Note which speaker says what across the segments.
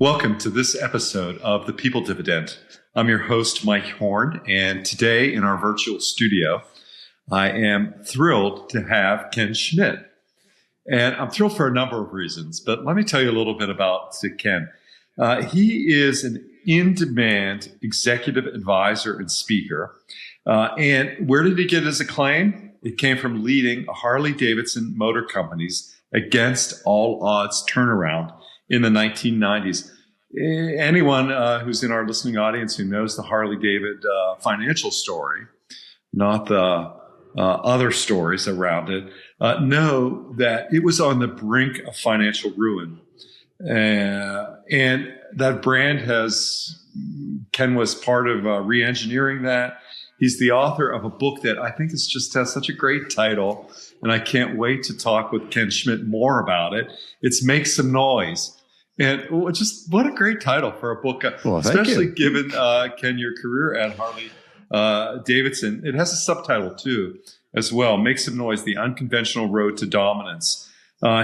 Speaker 1: Welcome to this episode of The People Dividend. I'm your host, Mike Horne, and today in our virtual studio, I am thrilled to have Ken Schmidt. And I'm thrilled for a number of reasons, but let me tell you a little bit about Ken. He is an in-demand executive advisor and speaker. And where did he get his acclaim? It came from leading a Harley-Davidson Motor Company's against all odds turnaround in the 1990s. Anyone who's in our listening audience who knows the Harley-David financial story, not the other stories around it, know that it was on the brink of financial ruin. And that brand Ken was part of re-engineering that. He's the author of a book that I think has such a great title, and I can't wait to talk with Ken Schmidt more about it. It's Make Some Noise. And just what a great title for a book, especially given, Ken, your career at Harley-Davidson. It has a subtitle, too, as well, Make Some Noise, The Unconventional Road to Dominance.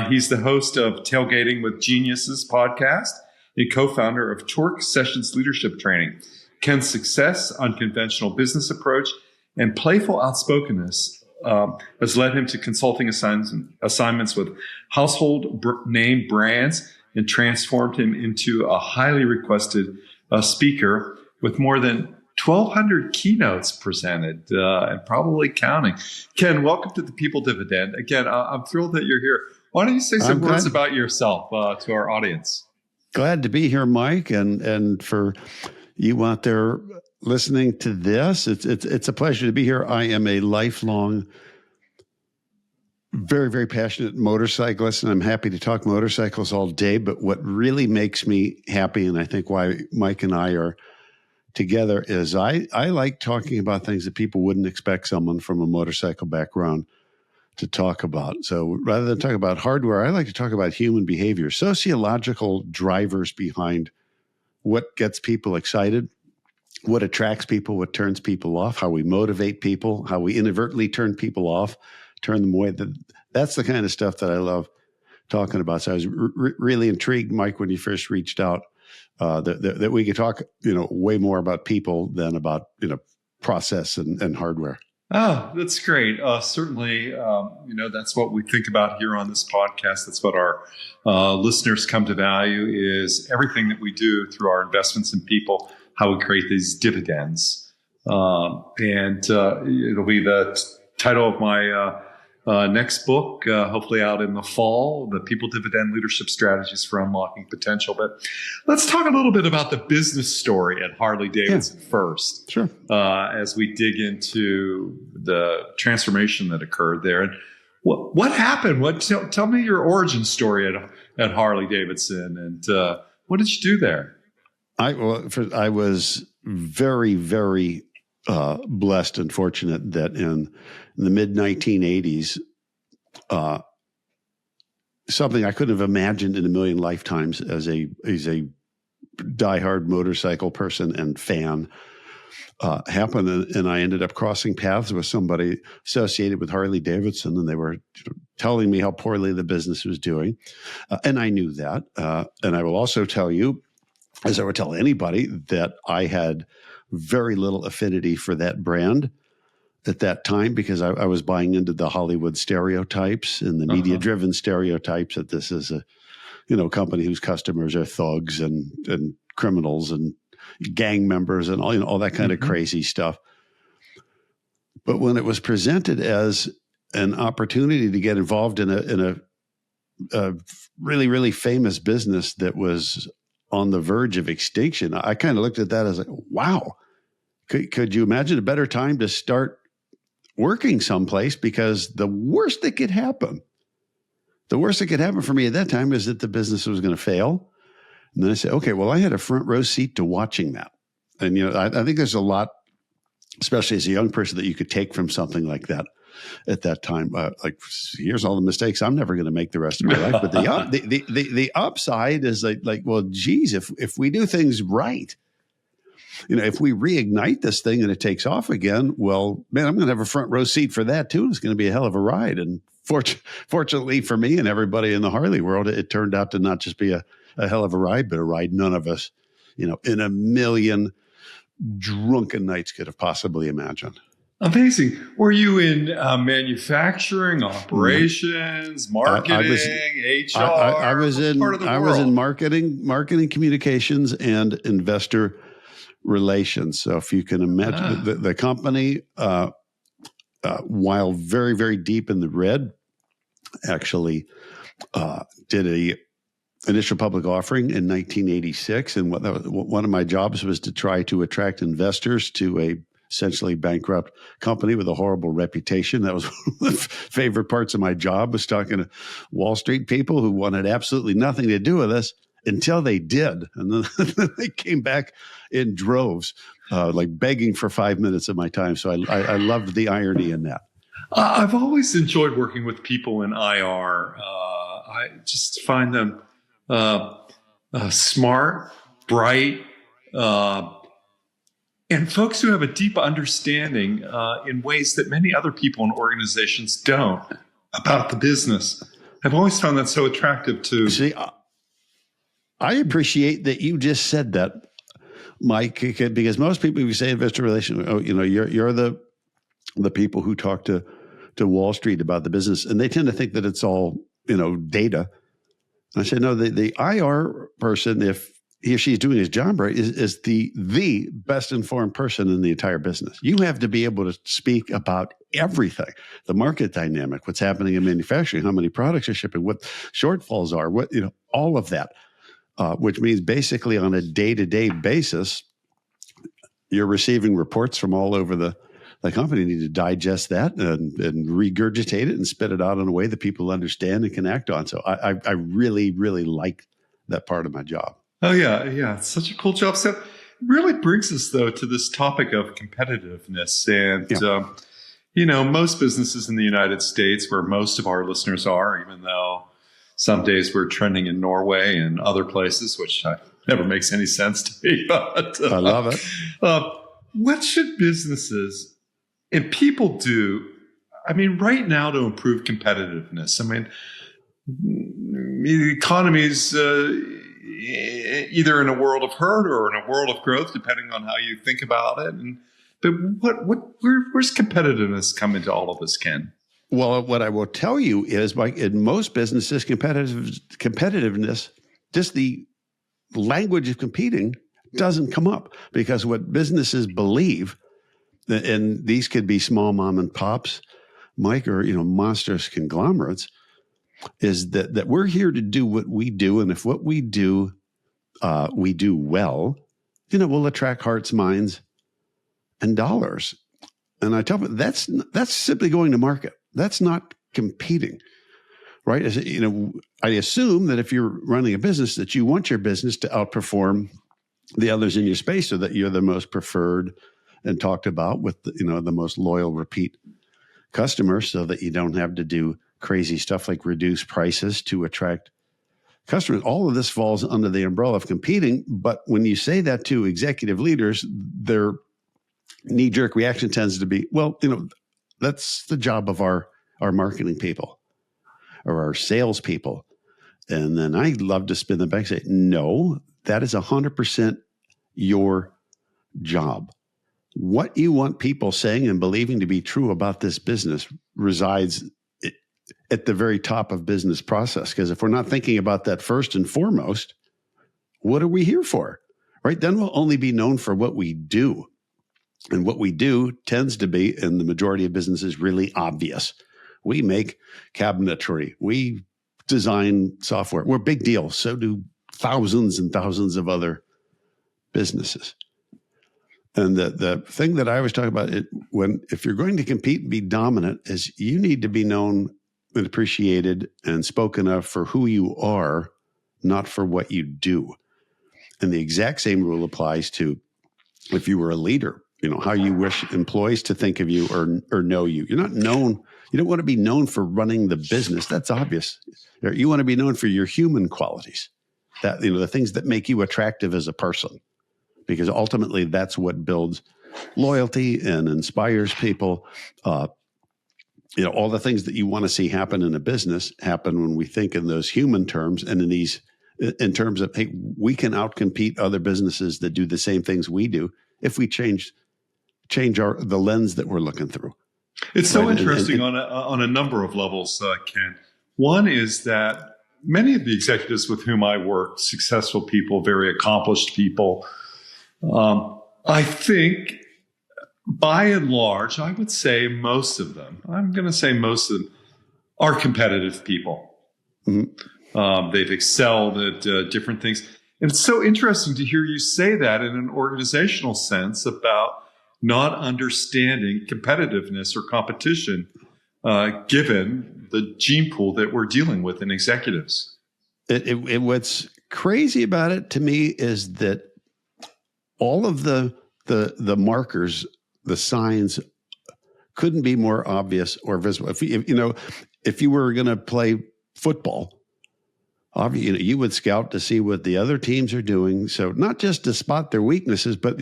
Speaker 1: He's the host of Tailgating with Geniuses podcast and co-founder of Torque Sessions Leadership Training. Ken's success, unconventional business approach, and playful outspokenness has led him to consulting assignments with household name brands and transformed him into a highly requested speaker with more than 1,200 keynotes presented and probably counting. Ken, welcome to the People Dividend. Again, I'm thrilled that you're here. Why don't you say some words about yourself to our audience?
Speaker 2: Glad to be here, Mike, and for you out there listening to this, it's a pleasure to be here. I am a lifelong, very, very passionate motorcyclist, and I'm happy to talk motorcycles all day. But what really makes me happy, and I think why Mike and I are together, is I like talking about things that people wouldn't expect someone from a motorcycle background to talk about. So rather than talk about hardware, I like to talk about human behavior, sociological drivers behind what gets people excited, what attracts people, what turns people off, how we motivate people, how we inadvertently turn people off, turn them away. That's the kind of stuff that I love talking about. So I was really intrigued, Mike, when you first reached out, that we could talk, way more about people than about, process and hardware.
Speaker 1: Oh, that's great. Certainly, that's what we think about here on this podcast. That's what our listeners come to value, is everything that we do through our investments in people, how we create these dividends. And it'll be the title of my next book, hopefully out in the fall, The People Dividend Leadership Strategies for Unlocking Potential. But let's talk a little bit about the business story at Harley-Davidson first. Sure. As we dig into the transformation that occurred there. And what happened? Tell me your origin story at Harley-Davidson, and what did you do there?
Speaker 2: I was very, very blessed and fortunate that in the mid-1980s, something I couldn't have imagined in a million lifetimes as a diehard motorcycle person and fan happened, and I ended up crossing paths with somebody associated with Harley-Davidson, and they were telling me how poorly the business was doing, and I knew that. And I will also tell you, as I would tell anybody, that I had very little affinity for that brand at that time, because I was buying into the Hollywood stereotypes and the media-driven stereotypes that this is a, company whose customers are thugs and criminals and gang members and all that kind of crazy stuff. But when it was presented as an opportunity to get involved in a really, really famous business that was on the verge of extinction, I kind of looked at that as like, wow, could you imagine a better time to start working someplace? Because the worst that could happen for me at that time is that the business was going to fail. And then I said, okay, well, I had a front row seat to watching that. And, I think there's a lot, especially as a young person, that you could take from something like that at that time. Like, here's all the mistakes I'm never going to make the rest of my life. But the upside is like, well, geez, if we do things right, if we reignite this thing and it takes off again, well, man, I'm going to have a front row seat for that too. It's going to be a hell of a ride. And fortunately for me and everybody in the Harley world, it turned out to not just be a hell of a ride, but a ride none of us, in a million drunken nights could have possibly imagined.
Speaker 1: Amazing. Were you in manufacturing, operations, marketing, HR?
Speaker 2: I was in
Speaker 1: part of the
Speaker 2: I
Speaker 1: world?
Speaker 2: was in marketing, communications, and investor relations. So if you can imagine the company, while very, very deep in the red, actually did a initial public offering in 1986, and one of my jobs was to try to attract investors to a essentially bankrupt company with a horrible reputation. That was one of the favorite parts of my job, was talking to Wall Street people who wanted absolutely nothing to do with us until they did. And then they came back in droves, like begging for 5 minutes of my time. So I loved the irony in that.
Speaker 1: I've always enjoyed working with people in IR. I just find them smart, bright, and folks who have a deep understanding in ways that many other people in organizations don't about the business. I've always found that so attractive too.
Speaker 2: See, I appreciate that you just said that, Mike, because most people, if you say investor relations, you're the people who talk to Wall Street about the business, and they tend to think that it's all data. And I said, no, the IR person, if he or she is doing his job right, is the best informed person in the entire business. You have to be able to speak about everything, the market dynamic, what's happening in manufacturing, how many products are shipping, what shortfalls are, all of that, which means basically on a day-to-day basis, you're receiving reports from all over the company. You need to digest that and regurgitate it and spit it out in a way that people understand and can act on. So I really, really like that part of my job.
Speaker 1: Oh, yeah. It's such a cool job. So it really brings us, though, to this topic of competitiveness. And, most businesses in the United States, where most of our listeners are, even though some days we're trending in Norway and other places, which never makes any sense to me. But
Speaker 2: I love it.
Speaker 1: What should businesses and people do, right now, to improve competitiveness? The economy's either in a world of hurt or in a world of growth, depending on how you think about it. But where's competitiveness come into all of this, Ken?
Speaker 2: Well, what I will tell you is, Mike, in most businesses, competitiveness, just the language of competing, doesn't come up, because what businesses believe, and these could be small mom and pops, Mike, or monstrous conglomerates, is that we're here to do what we do, and if what we do well, we'll attract hearts, minds, and dollars. And I tell them that's simply going to market. That's not competing, right? I assume that if you're running a business, that you want your business to outperform the others in your space, so that you're the most preferred and talked about with the most loyal repeat customers, so that you don't have to do crazy stuff like reduce prices to attract customers. All of this falls under the umbrella of competing. But when you say that to executive leaders, their knee-jerk reaction tends to be, well, that's the job of our marketing people or our sales people. And then I love to spin them back and say, no, that is 100% your job. What you want people saying and believing to be true about this business resides at the very top of business process. Because if we're not thinking about that first and foremost, what are we here for? Right? Then we'll only be known for what we do. And what we do tends to be, in the majority of businesses, really obvious. We make cabinetry. We design software. We're a big deal. So do thousands and thousands of other businesses. And the thing that I always talk about, if you're going to compete and be dominant, is you need to be known and appreciated and spoken of for who you are, not for what you do. And the exact same rule applies to if you were a leader, how you wish employees to think of you or know you. You're not known. You don't want to be known for running the business. That's obvious. You want to be known for your human qualities, that the things that make you attractive as a person, because ultimately that's what builds loyalty and inspires people. All the things that you want to see happen in a business happen when we think in those human terms and in these in terms of, hey, we can outcompete other businesses that do the same things we do if we change the lens that we're looking through.
Speaker 1: It's so interesting on a number of levels, Ken. One is that many of the executives with whom I work, successful people, very accomplished people, I think by and large, I would say most of them, I'm going to say most of them, are competitive people. Mm-hmm. They've excelled at different things. And it's so interesting to hear you say that in an organizational sense about not understanding competitiveness or competition, given the gene pool that we're dealing with in executives.
Speaker 2: What's crazy about it to me is that all of the markers, the signs, couldn't be more obvious or visible. If you were going to play football, you would scout to see what the other teams are doing. So not just to spot their weaknesses, but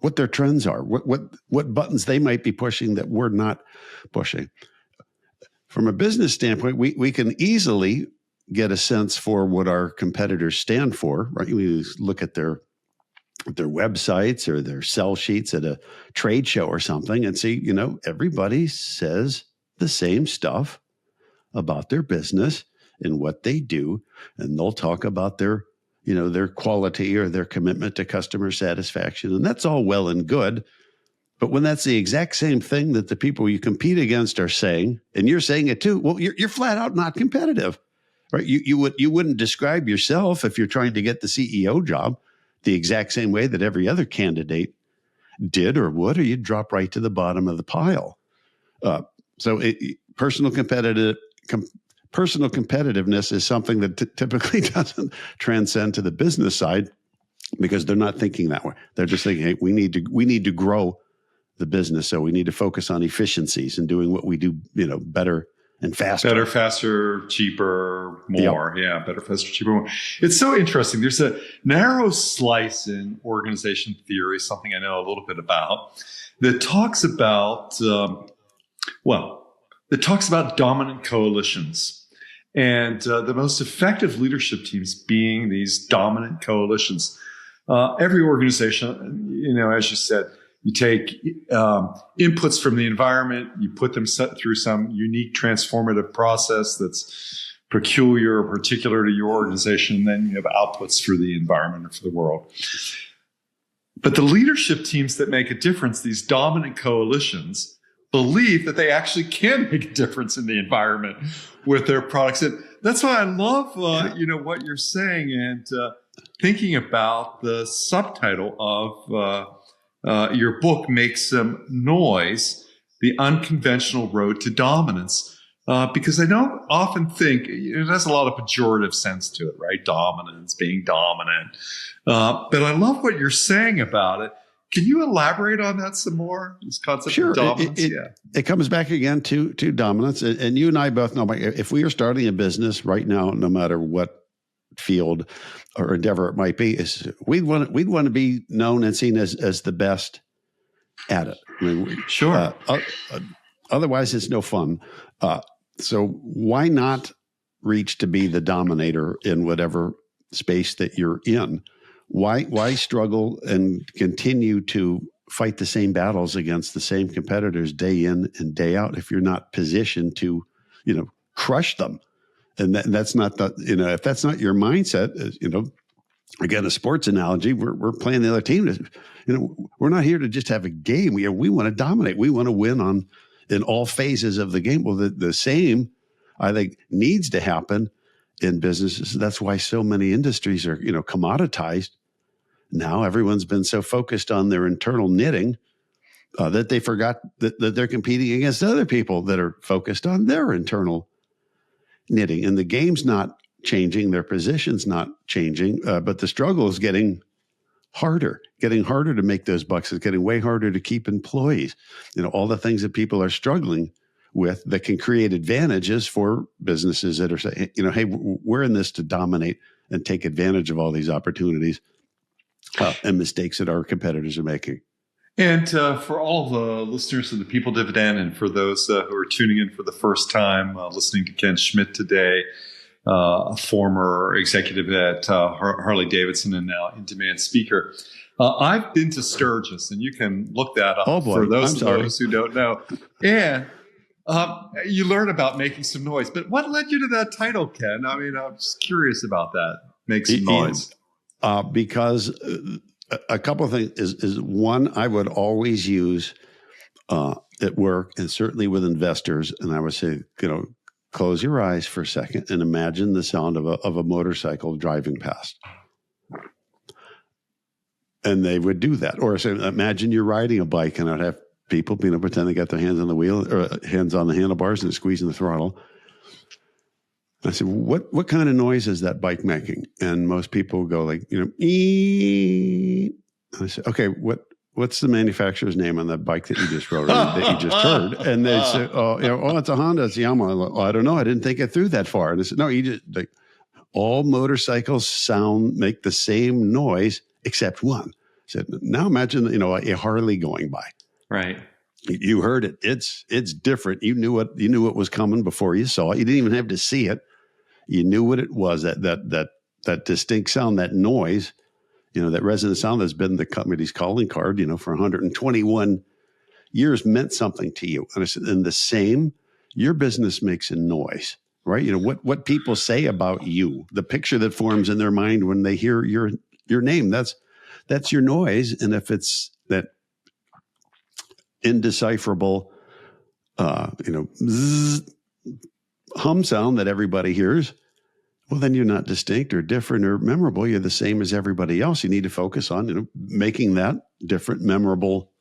Speaker 2: what their trends are, what buttons they might be pushing that we're not pushing. From a business standpoint, we can easily get a sense for what our competitors stand for, right? We look at their websites or their sell sheets at a trade show or something and see, everybody says the same stuff about their business and what they do. And they'll talk about their quality or their commitment to customer satisfaction. And that's all well and good. But when that's the exact same thing that the people you compete against are saying, and you're saying it too, well, you're flat out not competitive, right? You wouldn't describe yourself, if you're trying to get the CEO job, the exact same way that every other candidate did or would, or you'd drop right to the bottom of the pile. Personal competitiveness is something that typically doesn't transcend to the business side, because they're not thinking that way. They're just thinking, hey, we need to grow the business, so we need to focus on efficiencies and doing what we do, better and faster.
Speaker 1: Better, faster, cheaper, more. Yep. Yeah, better, faster, cheaper, more. It's so interesting. There's a narrow slice in organization theory, something I know a little bit about, that talks about dominant coalitions. And the most effective leadership teams being these dominant coalitions. Every organization, as you said, you take inputs from the environment, you put them through some unique transformative process that's peculiar or particular to your organization, and then you have outputs for the environment or for the world. But the leadership teams that make a difference, these dominant coalitions, believe that they actually can make a difference in the environment with their products. And that's why I love, what you're saying, and thinking about the subtitle of your book, Make Some Noise, The Unconventional Road to Dominance. Because I don't often think, it has a lot of pejorative sense to it, right? Dominance, being dominant. But I love what you're saying about it. Can you elaborate on that some more? This concept of dominance?
Speaker 2: It comes back again to dominance. And you and I both know, if we are starting a business right now, no matter what field or endeavor it might be, we'd want to be known and seen as the best at it. I mean,
Speaker 1: sure.
Speaker 2: Otherwise, it's no fun. So why not reach to be the dominator in whatever space that you're in? Why struggle and continue to fight the same battles against the same competitors day in and day out if you're not positioned to, crush them? And that's not if that's not your mindset, again, a sports analogy, we're playing the other team. We're not here to just have a game. We want to dominate. We want to win in all phases of the game. Well, the same, I think, needs to happen in businesses. That's why so many industries are, commoditized. Now everyone's been so focused on their internal knitting that they forgot that they're competing against other people that are focused on their internal knitting. And the game's not changing, their position's not changing, but the struggle is getting harder to make those bucks. It's getting way harder to keep employees. All the things that people are struggling with that can create advantages for businesses that are saying, hey, we're in this to dominate and take advantage of all these opportunities and mistakes that our competitors are making.
Speaker 1: And for all of the listeners of the People Dividend, and for those who are tuning in for the first time, listening to Ken Schmidt today, a former executive at Harley-Davidson and now in-demand speaker. I've been to Sturgis, and you can look that up for those of us who don't know. And you learn about making some noise. But what led you to that title, Ken? I mean, I'm just curious about that. Make some noise.
Speaker 2: Because a couple of things is one, I would always use at work and certainly with investors, and I would say, close your eyes for a second and imagine the sound of a motorcycle driving past. And they would do that. Or say, imagine you're riding a bike, and I'd have people, pretend they got their hands on the wheel or hands on the handlebars and squeezing the throttle. I said, what kind of noise is that bike making? And most people go like, ee. And I said, okay, what's the manufacturer's name on that bike that you just rode, that you just heard? And they say, it's a Honda, it's a Yamaha. I don't know, I didn't think it through that far. And I said, no, all motorcycles make the same noise except one. I said, now imagine, a Harley going by.
Speaker 1: Right.
Speaker 2: You heard it. It's different. You knew what was coming before you saw it. You didn't even have to see it. You knew what it was. That distinct sound, that noise, that resonant sound that's been the company's calling card, for 121 years meant something to you. And I said, and the same, your business makes a noise, right? What people say about you, the picture that forms in their mind when they hear your name, that's your noise. And if it's that indecipherable, zzz, hum sound that everybody hears, well, then you're not distinct or different or memorable. You're the same as everybody else. You need to focus on, making that different, memorable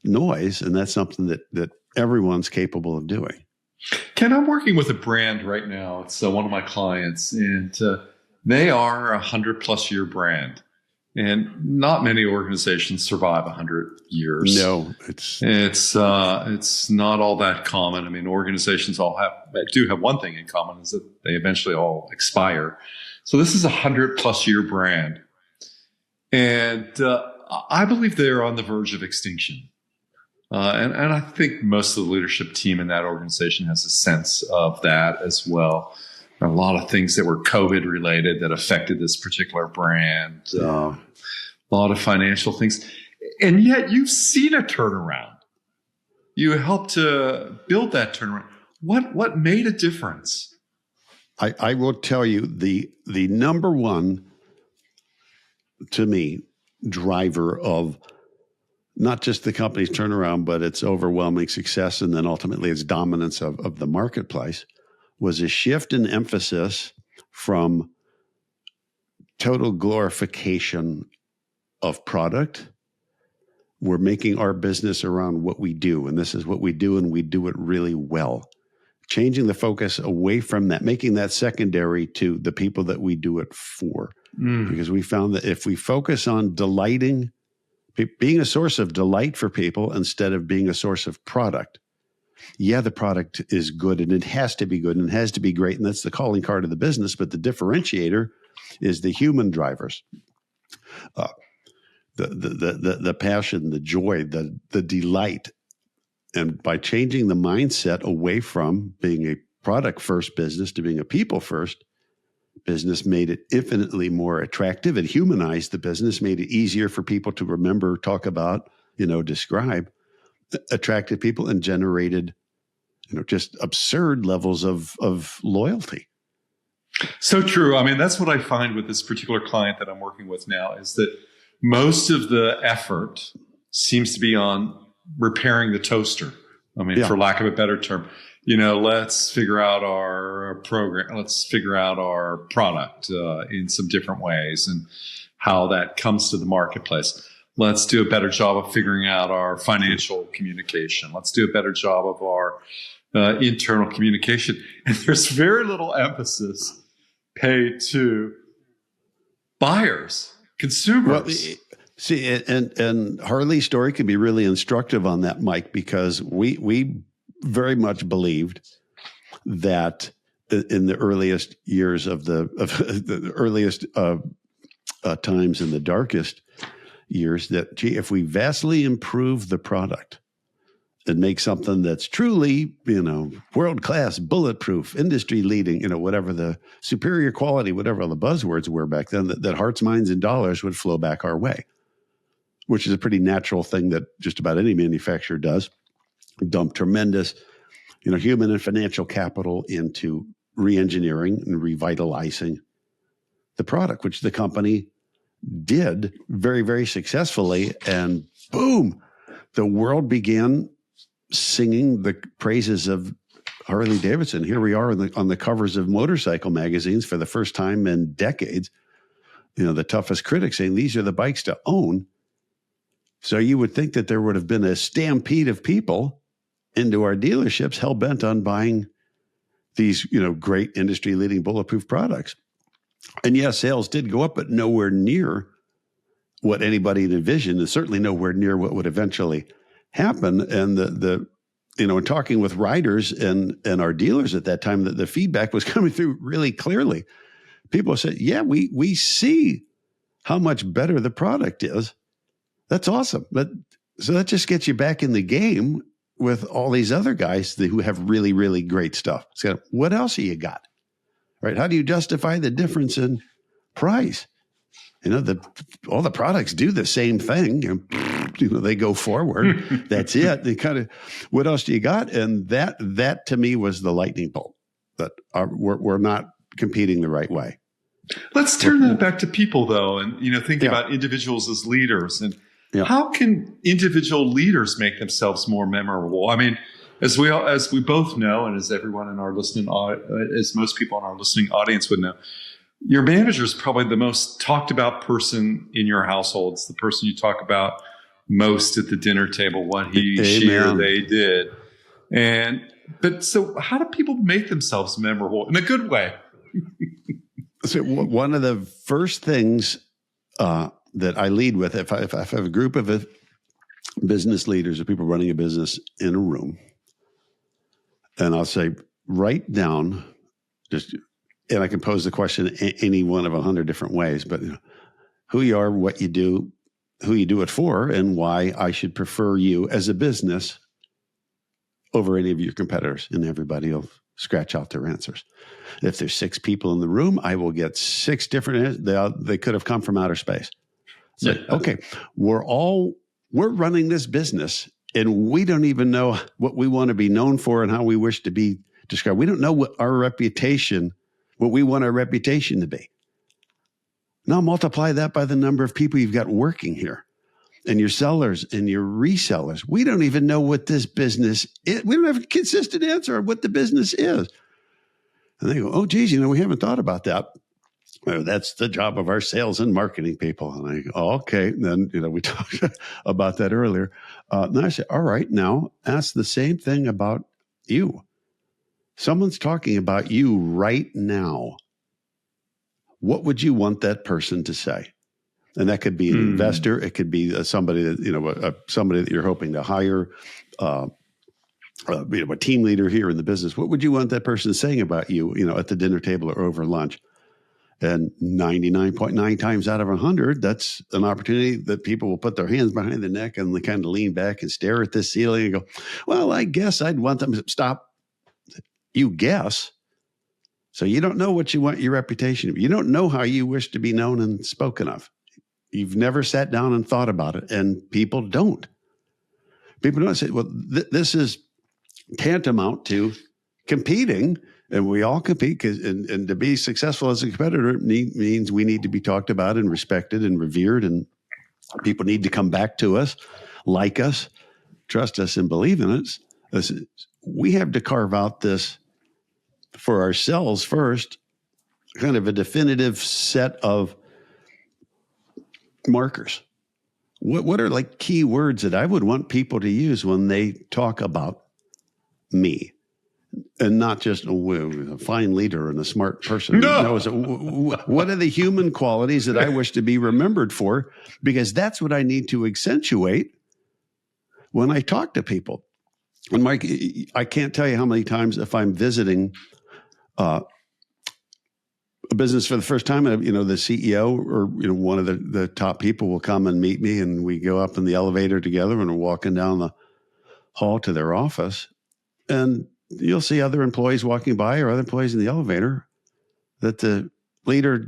Speaker 2: noise. And that's something that everyone's capable of doing.
Speaker 1: Ken, I'm working with a brand right now. It's one of my clients, and they are a 100+ year brand. And not many organizations survive 100 years.
Speaker 2: No,
Speaker 1: it's not all that common. I mean, organizations do have one thing in common, is that they eventually all expire. So this is a 100+ year brand, and I believe they're on the verge of extinction. And I think most of the leadership team in that organization has a sense of that as well. A lot of things that were COVID related that affected this particular brand, a lot of financial things. And yet you've seen a turnaround. You helped to build that turnaround. What made a difference?
Speaker 2: I will tell you the number one, to me, driver of not just the company's turnaround, but its overwhelming success and then ultimately its dominance of the marketplace, was a shift in emphasis from total glorification of product. We're making our business around what we do, and this is what we do, and we do it really well. Changing the focus away from that, making that secondary to the people that we do it for. Because we found that if we focus on delighting, being a source of delight for people instead of being a source of product, the product is good and it has to be good and it has to be great. And that's the calling card of the business. But the differentiator is the human drivers, the passion, the joy, the delight. And by changing the mindset away from being a product first business to being a people first business, made it infinitely more attractive. It humanized the business, made it easier for people to remember, talk about, describe, attracted people, and generated, just absurd levels of loyalty.
Speaker 1: So true. I mean, that's what I find with this particular client that I'm working with now, is that most of the effort seems to be on repairing the toaster. I mean, for lack of a better term, let's figure out our program. Let's figure out our product in some different ways and how that comes to the marketplace. Let's do a better job of figuring out our financial communication. Let's do a better job of our internal communication. And there's very little emphasis paid to buyers, consumers.
Speaker 2: Well, see, and Harley's story can be really instructive on that, Mike, because we very much believed that in the earliest years of the earliest times in the darkest years, that if we vastly improve the product and make something that's truly, world-class, bulletproof, industry-leading, whatever the superior quality, whatever the buzzwords were back then, that hearts, minds, and dollars would flow back our way, which is a pretty natural thing that just about any manufacturer does. Dump tremendous, human and financial capital into re-engineering and revitalizing the product, which the company did very, very successfully. And boom, the world began singing the praises of Harley-Davidson. Here we are on the covers of motorcycle magazines for the first time in decades. The toughest critics saying these are the bikes to own. So you would think that there would have been a stampede of people into our dealerships hell-bent on buying these, great industry-leading bulletproof products. And yes, sales did go up, but nowhere near what anybody had envisioned, and certainly nowhere near what would eventually happen. And in talking with riders and our dealers at that time, that the feedback was coming through really clearly. People said, yeah, we see how much better the product is. That's awesome. So that just gets you back in the game with all these other guys who have really, really great stuff. So what else have you got? Right? How do you justify the difference in price? All the products do the same thing. They go forward. That's it. They what else do you got? And that to me was the lightning bolt, that we're not competing the right way.
Speaker 1: Let's turn that back to people, though, and thinking about individuals as leaders, and how can individual leaders make themselves more memorable? I mean, as we both know, and as everyone in our listening, as most people in our listening audience would know, your manager is probably the most talked about person in your household. It's the person you talk about most at the dinner table, what he, she, or they did. But so how do people make themselves memorable in a good way?
Speaker 2: So one of the first things that I lead with, if I have a group of business leaders or people running a business in a room, and I'll say, write down and I can pose the question any one of 100 different ways, but who you are, what you do, who you do it for, and why I should prefer you as a business over any of your competitors. And everybody will scratch out their answers. If there's 6 people in the room, I will get 6 different, they could have come from outer space. So, okay, we're running this business and we don't even know what we want to be known for and how we wish to be described. We don't know what we want our reputation to be. Now multiply that by the number of people you've got working here, and your sellers and your resellers. We don't even know what this business is. We don't have a consistent answer on what the business is. And they go, oh, geez, we haven't thought about that. Well, that's the job of our sales and marketing people. And I go, oh, okay. And then, we talked about that earlier. And I say, all right, now ask the same thing about you. Someone's talking about you right now. What would you want that person to say? And that could be an investor. It could be somebody that, somebody that you're hoping to hire, a team leader here in the business. What would you want that person saying about you, at the dinner table or over lunch? And 99.9 times out of 100, that's an opportunity that people will put their hands behind the neck and they kind of lean back and stare at this ceiling and go, well, I guess I'd want them to stop. You guess. So you don't know what you want your reputation to be. You don't know how you wish to be known and spoken of. You've never sat down and thought about it, and people don't. People don't say, well, this is tantamount to competing, and we all compete, and to be successful as a competitor means we need to be talked about and respected and revered, and people need to come back to us, like us, trust us, and believe in us. We have to carve out this for ourselves first, kind of a definitive set of markers. What are like key words that I would want people to use when they talk about me? And not just a fine leader and a smart person. No. What are the human qualities that I wish to be remembered for? Because that's what I need to accentuate when I talk to people. And Mike, I can't tell you how many times if I'm visiting a business for the first time, the CEO or one of the top people will come and meet me, and we go up in the elevator together and we're walking down the hall to their office, and you'll see other employees walking by or other employees in the elevator that the leader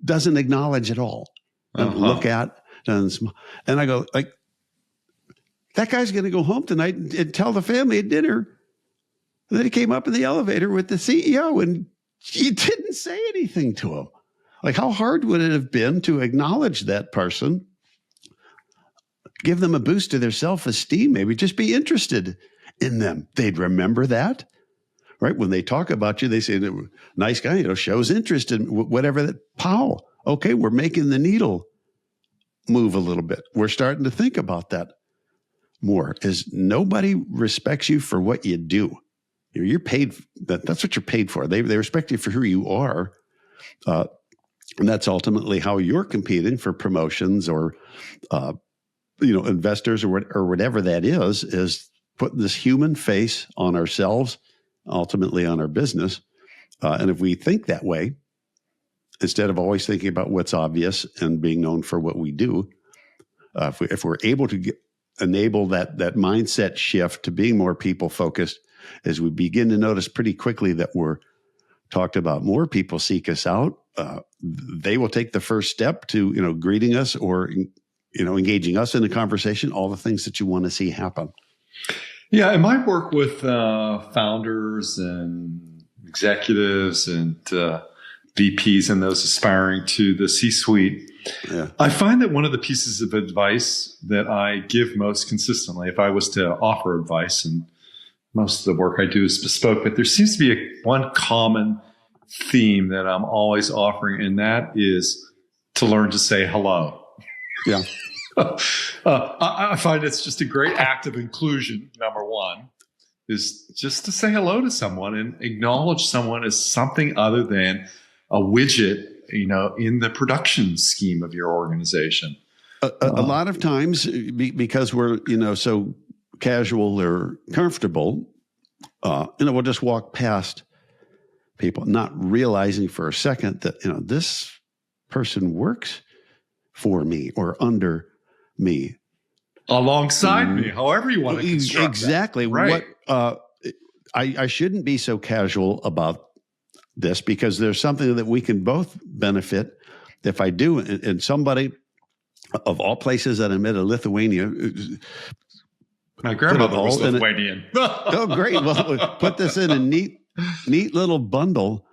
Speaker 2: doesn't acknowledge at all and look at. And I go, like, that guy's going to go home tonight and tell the family at dinner that he came up in the elevator with the CEO and you didn't say anything to him. Like, how hard would it have been to acknowledge that person, give them a boost to their self-esteem, maybe just be interested in them? They'd remember that, right? When they talk about you, they say, nice guy, shows interest in whatever that. Pow. Okay, we're making the needle move a little bit. We're starting to think about that more, is nobody respects you for what you do. You're paid, that's what you're paid for. They respect you for who you are. And that's ultimately how you're competing for promotions or, investors or whatever that is putting this human face on ourselves, ultimately on our business. And if we think that way, instead of always thinking about what's obvious and being known for what we do, if we're able to enable that mindset shift to being more people focused, as we begin to notice pretty quickly that we're talked about, more people seek us out. They will take the first step to greeting us or engaging us in a conversation. All the things that you want to see happen.
Speaker 1: Yeah, in my work with founders and executives and VPs and those aspiring to the C-suite, I find that one of the pieces of advice that I give most consistently, if I was to offer advice, and most of the work I do is bespoke, but there seems to be one common theme that I'm always offering, and that is to learn to say hello.
Speaker 2: Yeah.
Speaker 1: I find it's just a great act of inclusion, number one, is just to say hello to someone and acknowledge someone as something other than a widget, in the production scheme of your organization.
Speaker 2: A lot of times, because we're, so casual or comfortable, we'll just walk past people, not realizing for a second that, this person works for me or under me.
Speaker 1: Alongside me, however you want to construct
Speaker 2: exactly.
Speaker 1: That. Right.
Speaker 2: I shouldn't be so casual about this, because there's something that we can both benefit if I do. And somebody, of all places that I met in Lithuania,
Speaker 1: my grandmother was Lithuanian.
Speaker 2: Oh, great. Well, put this in a neat little bundle.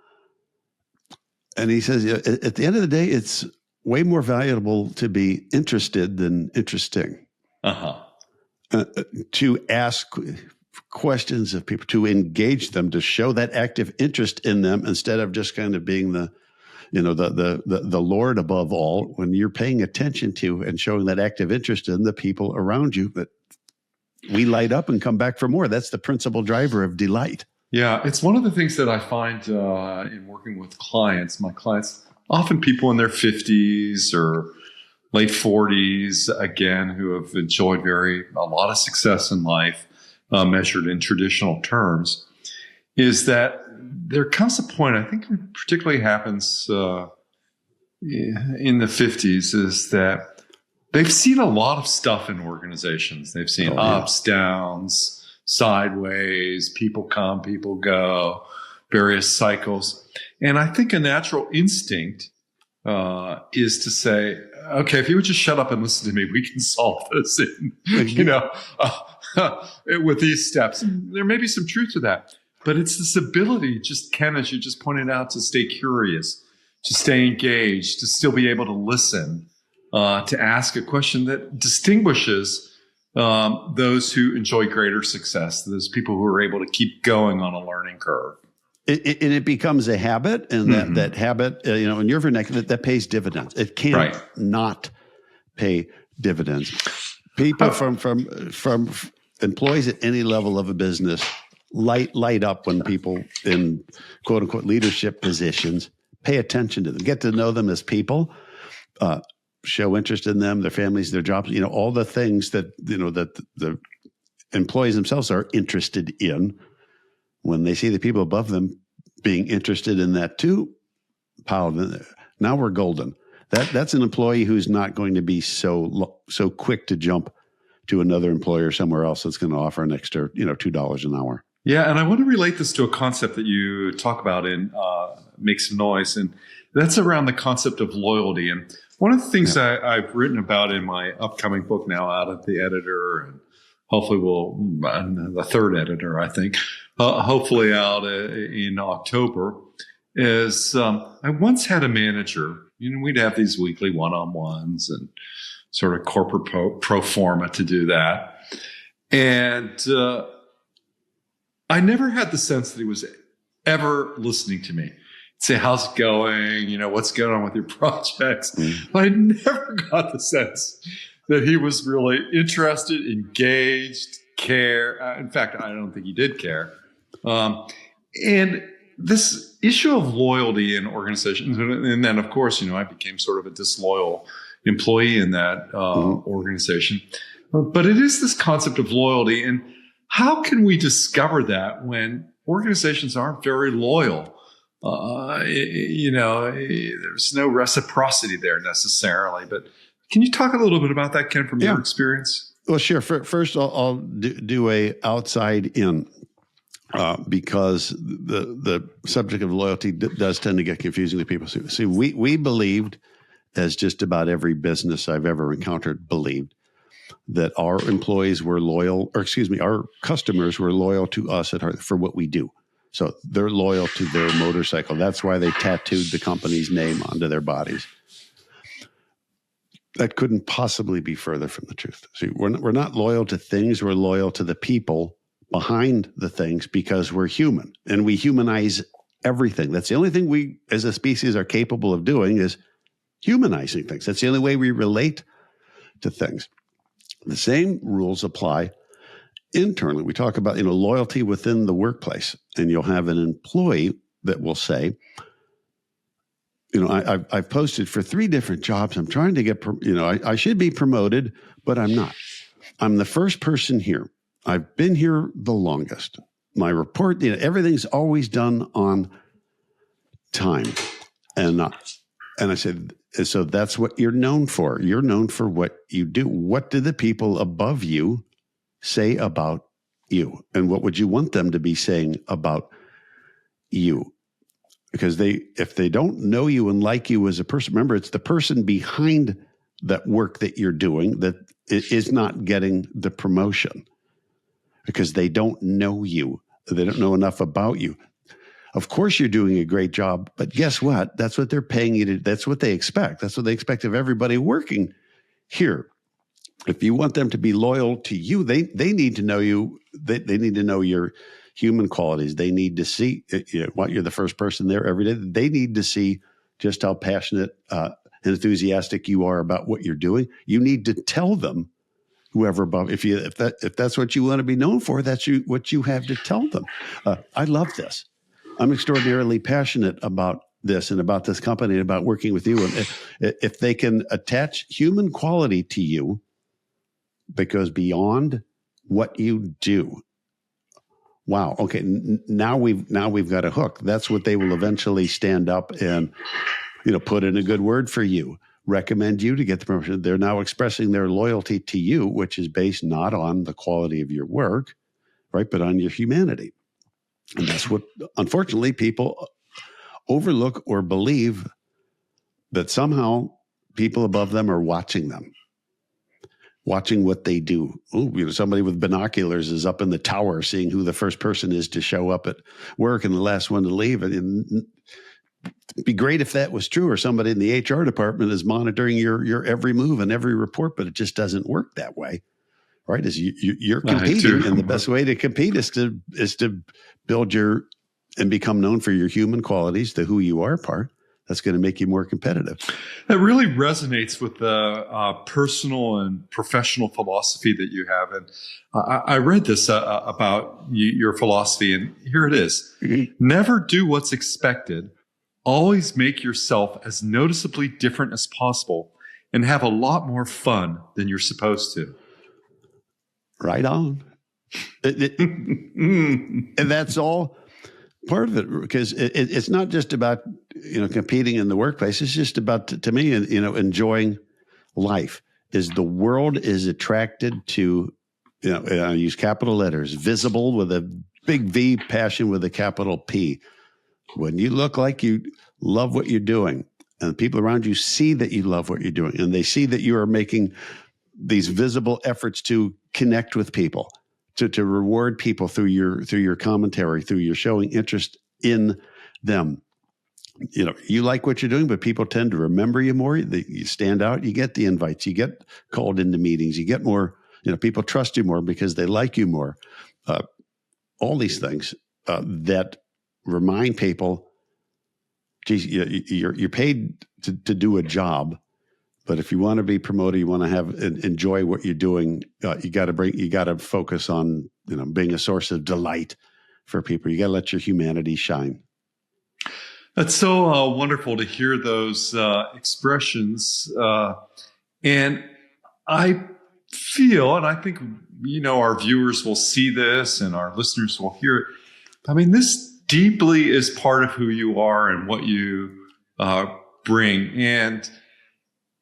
Speaker 2: And he says, at the end of the day, it's way more valuable to be interested than interesting. To ask questions of people, to engage them, to show that active interest in them, instead of just kind of being the Lord above all. When you're paying attention to and showing that active interest in the people around you, but we light up and come back for more. That's the principal driver of delight.
Speaker 1: Yeah, it's one of the things that I find in working with clients. My clients, often people in their 50s or late 40s, again, who have enjoyed a lot of success in life, measured in traditional terms, is that there comes a point, I think it particularly happens in the 50s, is that they've seen a lot of stuff in organizations. They've seen ups, downs, sideways, people come, people go, various cycles. And I think a natural instinct is to say, okay, if you would just shut up and listen to me, we can solve this with these steps. There may be some truth to that, but it's this ability, just Ken, as you just pointed out, to stay curious, to stay engaged, to still be able to listen, to ask a question that distinguishes those who enjoy greater success, those people who are able to keep going on a learning curve.
Speaker 2: It becomes a habit, and that habit, in your vernacular, that pays dividends. It can't not pay dividends. People from employees at any level of a business light up when people in quote unquote leadership positions pay attention to them, get to know them as people, show interest in them, their families, their jobs, all the things that that the employees themselves are interested in. When they see the people above them being interested in that too, now we're golden. That's an employee who's not going to be so quick to jump to another employer somewhere else that's going to offer an extra, $2 an hour.
Speaker 1: Yeah, and I want to relate this to a concept that you talk about in Make Some Noise, and that's around the concept of loyalty. And one of the things I've written about in my upcoming book now out at the editor, and hopefully the third editor, I think, hopefully out in October, is I once had a manager. We'd have these weekly one-on-ones and sort of corporate pro forma to do that. And I never had the sense that he was ever listening to me. Say, how's it going? What's going on with your projects? I never got the sense that he was really interested, engaged, care. In fact, I don't think he did care. And this issue of loyalty in organizations, and then, of course, I became sort of a disloyal employee in that organization. But it is this concept of loyalty. And how can we discover that when organizations aren't very loyal? There's no reciprocity there necessarily. But can you talk a little bit about that, Ken, from your experience?
Speaker 2: Well, sure. First, I'll do a outside in because the subject of loyalty does tend to get confusing to people. See, we believed, as just about every business I've ever encountered believed, that our employees were loyal, our customers were loyal to us for what we do. So they're loyal to their motorcycle. That's why they tattooed the company's name onto their bodies. That couldn't possibly be further from the truth. See, we're not loyal to things. We're loyal to the people behind the things because we're human and we humanize everything. That's the only thing we as a species are capable of doing is humanizing things. That's the only way we relate to things. The same rules apply internally. We talk about, loyalty within the workplace, and you'll have an employee that will say, I've posted for 3 different jobs. I'm trying to get, I should be promoted, but I'm not. I'm the first person here. I've been here the longest. My report, everything's always done on time. And I said, so that's what you're known for. You're known for what you do. What do the people above you say about you? And what would you want them to be saying about you? Because if they don't know you and like you as a person, remember, it's the person behind that work that you're doing that is not getting the promotion because they don't know you. They don't know enough about you. Of course, you're doing a great job, but guess what? That's what they're paying you to. That's what they expect. That's what they expect of everybody working here. If you want them to be loyal to you, they need to know you. They need to know your human qualities. They need to see you're the first person there every day. They need to see just how passionate and enthusiastic you are about what you're doing. You need to tell them, whoever above, if that's what you want to be known for, that's what you have to tell them. I love this. I'm extraordinarily passionate about this and about this company and about working with you. And if they can attach human quality to you that goes beyond what you do, wow. Okay, now we've got a hook. That's what they will eventually stand up and put in a good word for you, recommend you to get the promotion. They're now expressing their loyalty to you, which is based not on the quality of your work, right, but on your humanity. And that's what, unfortunately, people overlook or believe that somehow people above them are watching them, watching what they do. Somebody with binoculars is up in the tower seeing who the first person is to show up at work and the last one to leave. And it'd be great if that was true, or somebody in the HR department is monitoring your every move and every report, but it just doesn't work that way. Right? Is you're competing, and the best way to compete is to build and become known for your human qualities, the who you are part. That's going to make you more competitive.
Speaker 1: That really resonates with the personal and professional philosophy that you have. And I read this about your philosophy, and here it is. Mm-hmm. Never do what's expected. Always make yourself as noticeably different as possible and have a lot more fun than you're supposed to.
Speaker 2: Right on. And that's all part of it, because it's not just about, competing in the workplace. It's just about, to me, enjoying life is the world is attracted to, I use capital letters, visible with a big V, passion with a capital P. When you look like you love what you're doing, and the people around you see that you love what you're doing, and they see that you are making these visible efforts to connect with people, to reward people through your commentary, through your showing interest in them. You like what you're doing, but people tend to remember you more. You stand out, you get the invites, you get called into meetings, you get more, people trust you more because they like you more. All these things that remind people, geez, you're paid to do a job, but if you want to be promoted, you want to enjoy what you're doing, you got to focus on, being a source of delight for people. You got to let your humanity shine.
Speaker 1: That's so wonderful to hear those expressions. And I feel, and I think, our viewers will see this and our listeners will hear it. I mean, this deeply is part of who you are and what you bring. And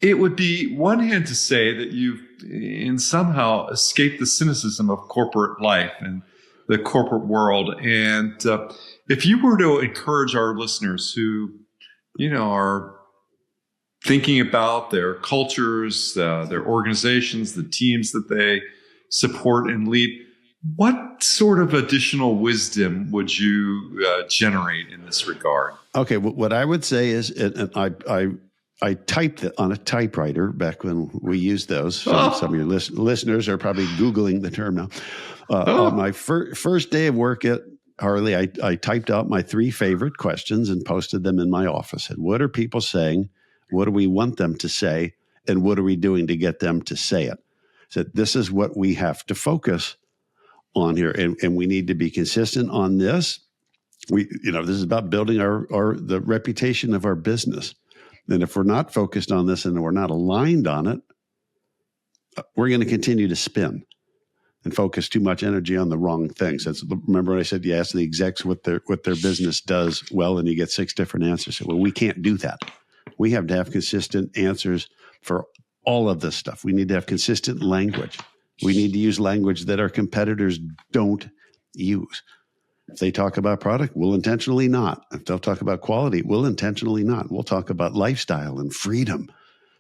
Speaker 1: it would be one hand to say that you've somehow escaped the cynicism of corporate life and the corporate world. And if you were to encourage our listeners who, are thinking about their cultures, their organizations, the teams that they support and lead, what sort of additional wisdom would you generate in this regard?
Speaker 2: Okay, what I would say is, and I typed it on a typewriter back when we used those. Some of your listeners are probably Googling the term now. On my first day of work at Harley, I typed out my 3 favorite questions and posted them in my office. And what are people saying? What do we want them to say? And what are we doing to get them to say it? So this is what we have to focus on here. And we need to be consistent on this. This is about building the reputation of our business. And if we're not focused on this and we're not aligned on it, we're going to continue to spin and focus too much energy on the wrong things. Remember when I said you ask the execs what their business does well, and you get 6 different answers. Well, we can't do that. We have to have consistent answers for all of this stuff. We need to have consistent language. We need to use language that our competitors don't use. If they talk about product, we'll intentionally not. If they'll talk about quality, we'll intentionally not. We'll talk about lifestyle and freedom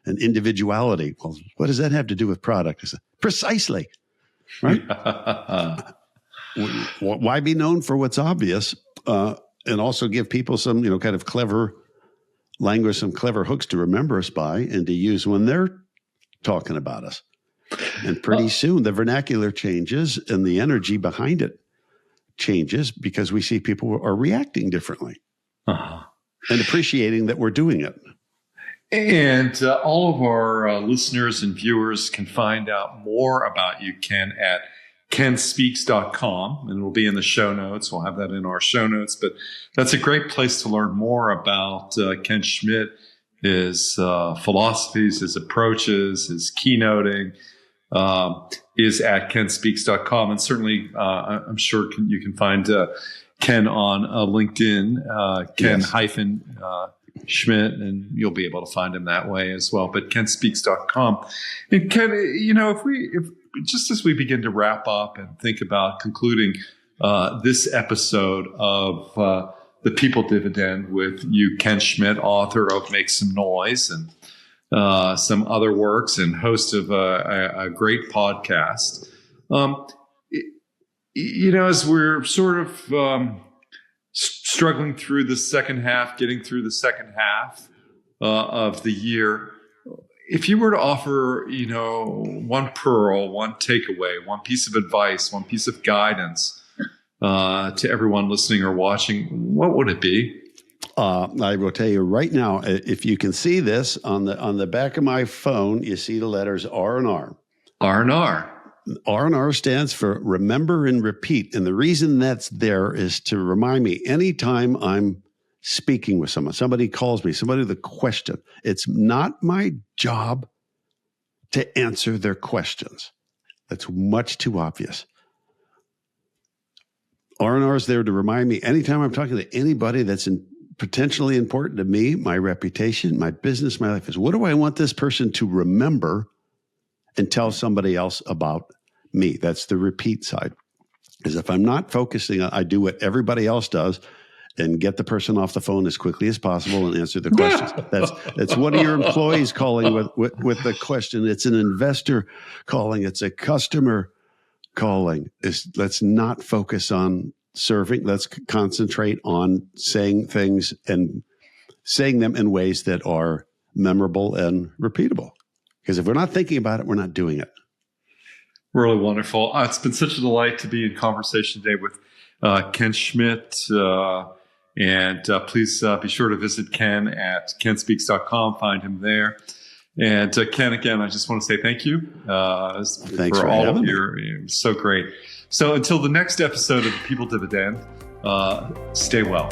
Speaker 2: and individuality. Well, what does that have to do with product? I said, precisely. Right? Why be known for what's obvious, and also give people some, kind of clever language, some clever hooks to remember us by and to use when they're talking about us. And pretty soon the vernacular changes and the energy behind it changes because we see people are reacting differently and appreciating that we're doing it.
Speaker 1: And all of our listeners and viewers can find out more about you, Ken, at kenspeaks.com, and it'll be in the show notes. We'll have that in our show notes. But that's a great place to learn more about Ken Schmidt, his philosophies, his approaches, his keynoting is at kenspeaks.com. And certainly, I'm sure you can find Ken on LinkedIn, Ken Schmidt, and you'll be able to find him that way as well. But kenspeaks.com. And Ken, if just as we begin to wrap up and think about concluding this episode of The People Dividend with you, Ken Schmidt, author of Make Some Noise and some other works and host of a great podcast. As we're sort of struggling through the second half, getting through the second half of the year, if you were to offer, one pearl, one takeaway, one piece of advice, one piece of guidance to everyone listening or watching, what would it be?
Speaker 2: I will tell you right now, if you can see this on the back of my phone, you see the letters R&R.
Speaker 1: R&R.
Speaker 2: R&R stands for remember and repeat. And the reason that's there is to remind me anytime I'm speaking with someone, somebody calls me, somebody with a question, it's not my job to answer their questions. That's much too obvious. R&R is there to remind me anytime I'm talking to anybody that's potentially important to me, my reputation, my business, my life, is what do I want this person to remember and tell somebody else about me. That's the repeat side. Is if I'm not focusing, I do what everybody else does and get the person off the phone as quickly as possible and answer the questions. That's one of your employees calling with the question. It's an investor calling. It's a customer calling. Let's not focus on serving. Let's concentrate on saying things and saying them in ways that are memorable and repeatable. Because if we're not thinking about it, we're not doing it.
Speaker 1: Really wonderful. It's been such a delight to be in conversation today with Ken Schmidt. And please be sure to visit Ken at kenspeaks.com. Find him there. And Ken, again, I just want to say thank you
Speaker 2: Thanks for
Speaker 1: all
Speaker 2: having
Speaker 1: of
Speaker 2: me.
Speaker 1: your so great. So until the next episode of The People Dividend, stay well.